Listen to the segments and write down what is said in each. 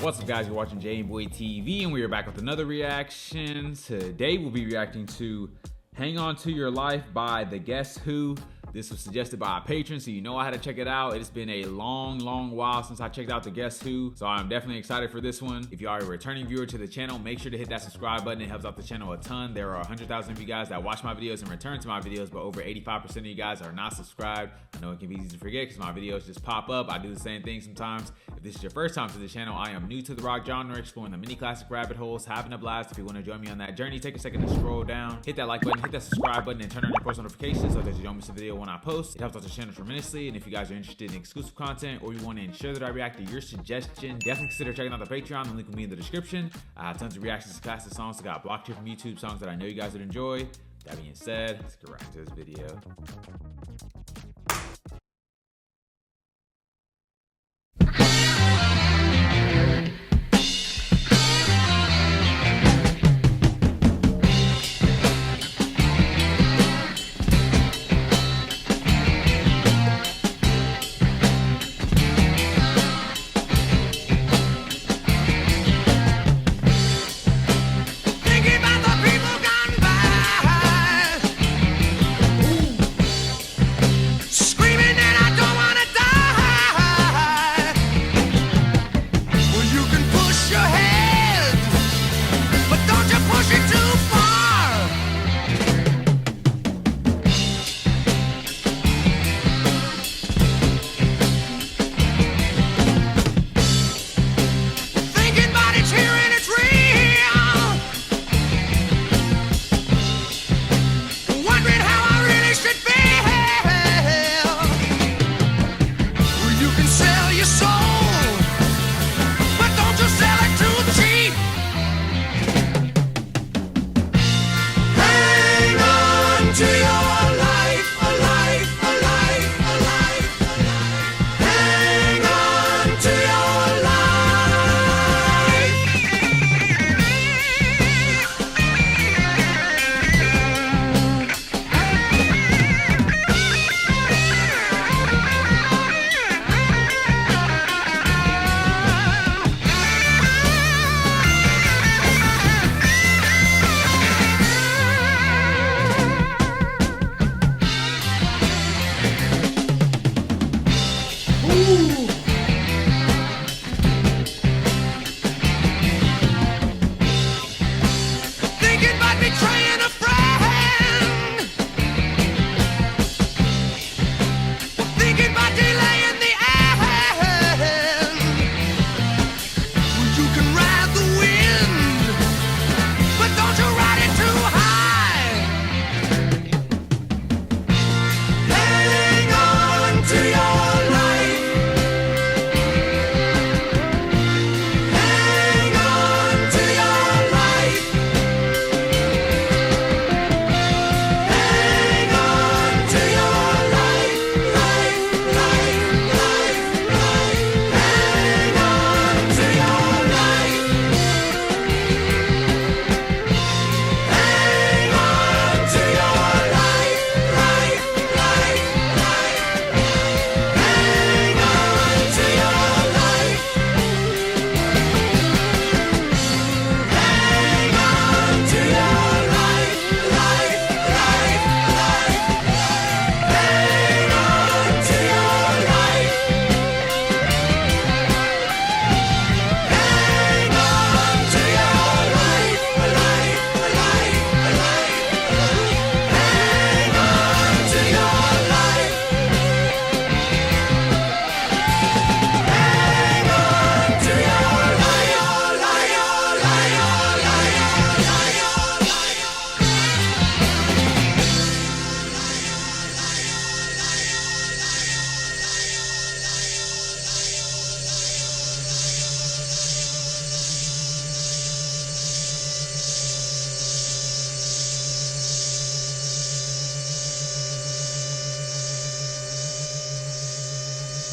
What's up, guys? You're watching Boy TV, and we are back with another reaction. Today we'll be reacting to Hang On To Your Life by the Guess Who. This was suggested by a patron, so you know I had to check it out. It's been a long while since I checked out the Guess Who, so I'm definitely excited for this one. If you are a returning viewer to the channel, make sure to hit that subscribe button. It helps out the channel a ton. There are 100,000 of you guys that watch my videos and return to my videos, but over 85% of you guys are not subscribed. I know it can be easy to forget because my videos just pop up. I do the same thing sometimes. If this is your first time to the channel, I am new to the rock genre, exploring the mini classic rabbit holes, having a blast. If you want to join me on that journey, take a second to scroll down, hit that like button, hit that subscribe button, and turn on your post notifications so that you don't miss a video when I post. It helps out the channel tremendously, and if you guys are interested in exclusive content or you want to ensure that I react to your suggestion, definitely consider checking out the Patreon. The link will be in the description. I have tons of reactions to classic songs. I got blocked here from YouTube, songs that I know you guys would enjoy. That being said, let's get right into this video.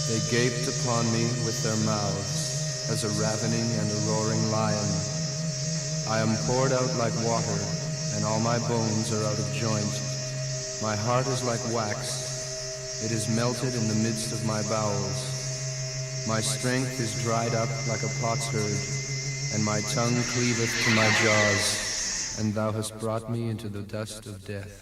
They gaped upon me with their mouths, as a ravening and a roaring lion. I am poured out like water, and all my bones are out of joint. My heart is like wax, it is melted in the midst of my bowels. My strength is dried up like a potsherd, and my tongue cleaveth to my jaws, and thou hast brought me into the dust of death.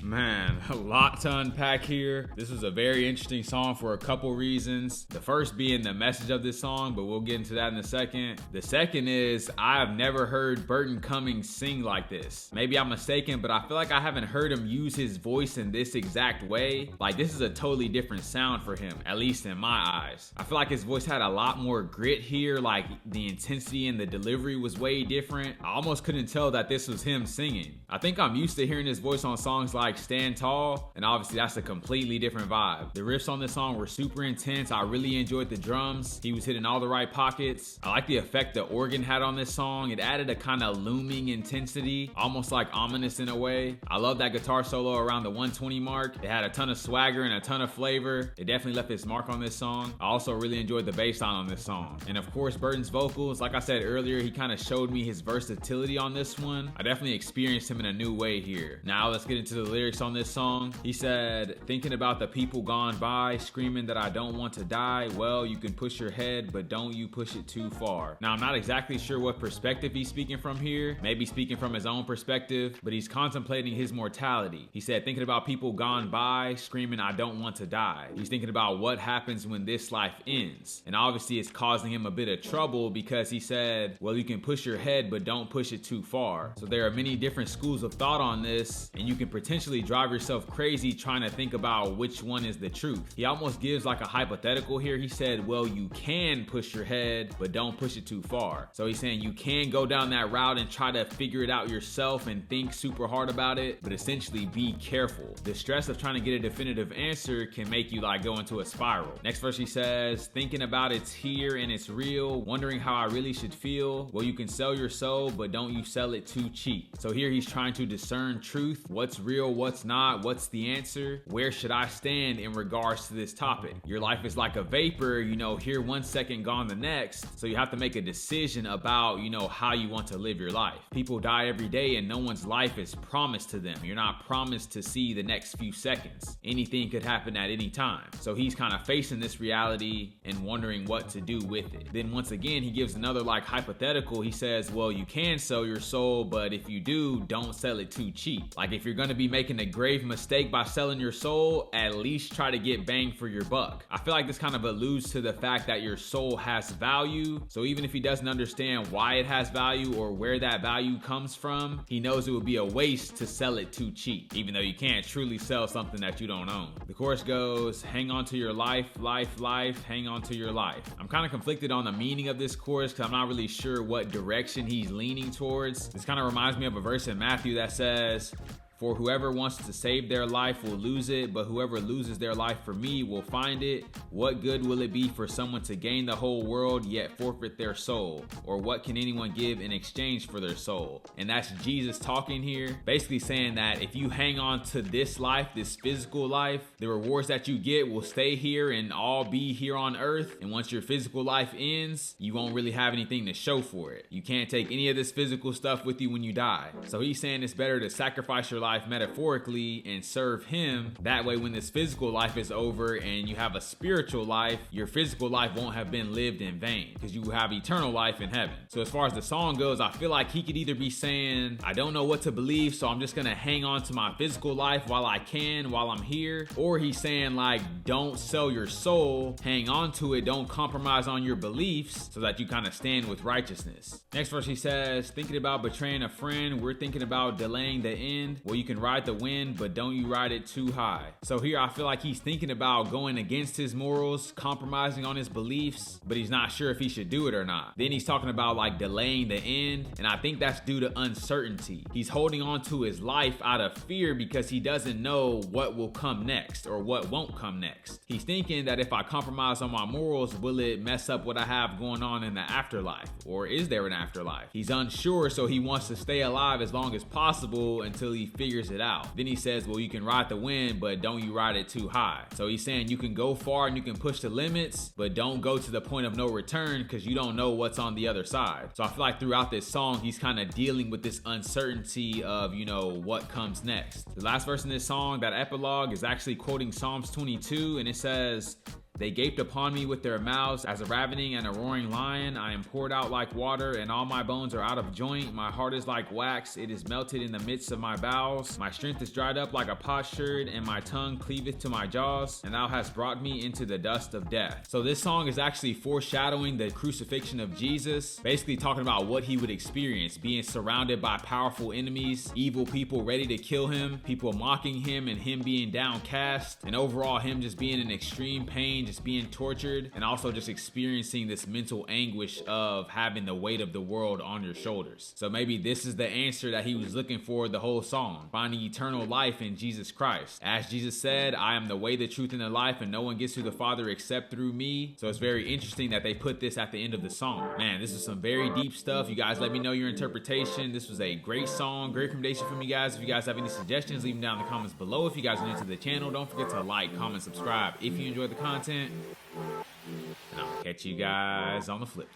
Man, a lot to unpack here. This was a very interesting song for a couple reasons. The first being the message of this song, but we'll get into that in a second. The second is I've never heard Burton Cummings sing like this. Maybe I'm mistaken, but I feel like I haven't heard him use his voice in this exact way. Like, this is a totally different sound for him, at least in my eyes. I feel like his voice had a lot more grit here, like the intensity and the delivery was way different. I almost couldn't tell that this was him singing. I think I'm used to hearing his voice on songs like Stand Tall, and obviously that's a completely different vibe. The riffs on this song were super intense. I really enjoyed the drums. He was hitting all the right pockets. I like the effect the organ had on this song. It added a kind of looming intensity, almost like ominous in a way. I love that guitar solo around the 120 mark. It had a ton of swagger and a ton of flavor. It definitely left its mark on this song. I also really enjoyed the bass line on this song. And of course, Burton's vocals, like I said earlier, he kind of showed me his versatility on this one. I definitely experienced him in a new way here. Now let's get into the lyrics on this song. He said, thinking about the people gone by, screaming that I don't want to die. Well, you can push your head, but don't you push it too far. Now, I'm not exactly sure what perspective he's speaking from here. Maybe speaking from his own perspective, but he's contemplating his mortality. He said, thinking about people gone by, screaming I don't want to die. He's thinking about what happens when this life ends. And obviously it's causing him a bit of trouble because he said, well, you can push your head, but don't push it too far. So there are many different schools of thought on this, and you can potentially drive yourself crazy trying to think about which one is the truth. He almost gives like a hypothetical here. He said, well, you can push your head, but don't push it too far. So he's saying you can go down that route and try to figure it out yourself and think super hard about it, but essentially be careful. The stress of trying to get a definitive answer can make you like go into a spiral. Next verse he says, thinking about it's here and it's real, wondering how I really should feel. Well, you can sell your soul, but don't you sell it too cheap. So here he's trying to discern truth. What's real, what's not, what's the answer? Where should I stand in regards to this topic? Your life is like a vapor, you know, here 1 second, gone the next. So you have to make a decision about, you know, how you want to live your life. People die every day and no one's life is promised to them. You're not promised to see the next few seconds. Anything could happen at any time. So he's kind of facing this reality and wondering what to do with it. Then once again, he gives another like hypothetical. He says, well, you can sell your soul, but if you do, don't sell it too cheap. Like if you're going to be making a grave mistake by selling your soul, at least try to get bang for your buck. I feel like this kind of alludes to the fact that your soul has value. So even if he doesn't understand why it has value or where that value comes from, he knows it would be a waste to sell it too cheap, even though you can't truly sell something that you don't own. The chorus goes, hang on to your life, life, life, hang on to your life. I'm kind of conflicted on the meaning of this chorus because I'm not really sure what direction he's leaning towards. This kind of reminds me of a verse in Matthew that says, for whoever wants to save their life will lose it, but whoever loses their life for me will find it. What good will it be for someone to gain the whole world yet forfeit their soul? Or what can anyone give in exchange for their soul? And that's Jesus talking here, basically saying that if you hang on to this life, this physical life, the rewards that you get will stay here and all be here on earth. And once your physical life ends, you won't really have anything to show for it. You can't take any of this physical stuff with you when you die. So he's saying it's better to sacrifice your life metaphorically and serve him. That way when this physical life is over and you have a spiritual life, your physical life won't have been lived in vain because you have eternal life in heaven. So as far as the song goes, I feel like he could either be saying, I don't know what to believe, so I'm just gonna hang on to my physical life while I can, while I'm here. Or he's saying like, don't sell your soul, hang on to it, don't compromise on your beliefs so that you kind of stand with righteousness. Next verse he says, thinking about betraying a friend, we're thinking about delaying the end. Well, you can ride the wind, but don't you ride it too high. So here I feel like he's thinking about going against his morals, compromising on his beliefs, but he's not sure if he should do it or not. Then he's talking about like delaying the end, and I think that's due to uncertainty. He's holding on to his life out of fear because he doesn't know what will come next or what won't come next. He's thinking that if I compromise on my morals, will it mess up what I have going on in the afterlife? Or is there an afterlife? He's unsure, so he wants to stay alive as long as possible until he figures figures it out. Then he says, well, you can ride the wind, but don't you ride it too high. So he's saying you can go far and you can push the limits, but don't go to the point of no return because you don't know what's on the other side. So I feel like throughout this song, he's kind of dealing with this uncertainty of, you know, what comes next. The last verse in this song, that epilogue, is actually quoting Psalms 22, and it says, they gaped upon me with their mouths as a ravening and a roaring lion. I am poured out like water, and all my bones are out of joint. My heart is like wax, it is melted in the midst of my bowels. My strength is dried up like a potsherd, and my tongue cleaveth to my jaws. And thou hast brought me into the dust of death. So this song is actually foreshadowing the crucifixion of Jesus, basically talking about what he would experience, being surrounded by powerful enemies, evil people ready to kill him, people mocking him, and him being downcast, and overall him just being in extreme pain, just being tortured, and also just experiencing this mental anguish of having the weight of the world on your shoulders. So maybe this is the answer that he was looking for the whole song, finding eternal life in Jesus Christ. As Jesus said, I am the way, the truth, and the life, and no one gets to the Father except through me. So it's very interesting that they put this at the end of the song. Man, this is some very deep stuff. You guys let me know your interpretation. This was a great song, great recommendation from you guys. If you guys have any suggestions, leave them down in the comments below. If you guys are new to the channel, don't forget to like, comment, subscribe if you enjoyed the content. And I'll catch you guys on the flip.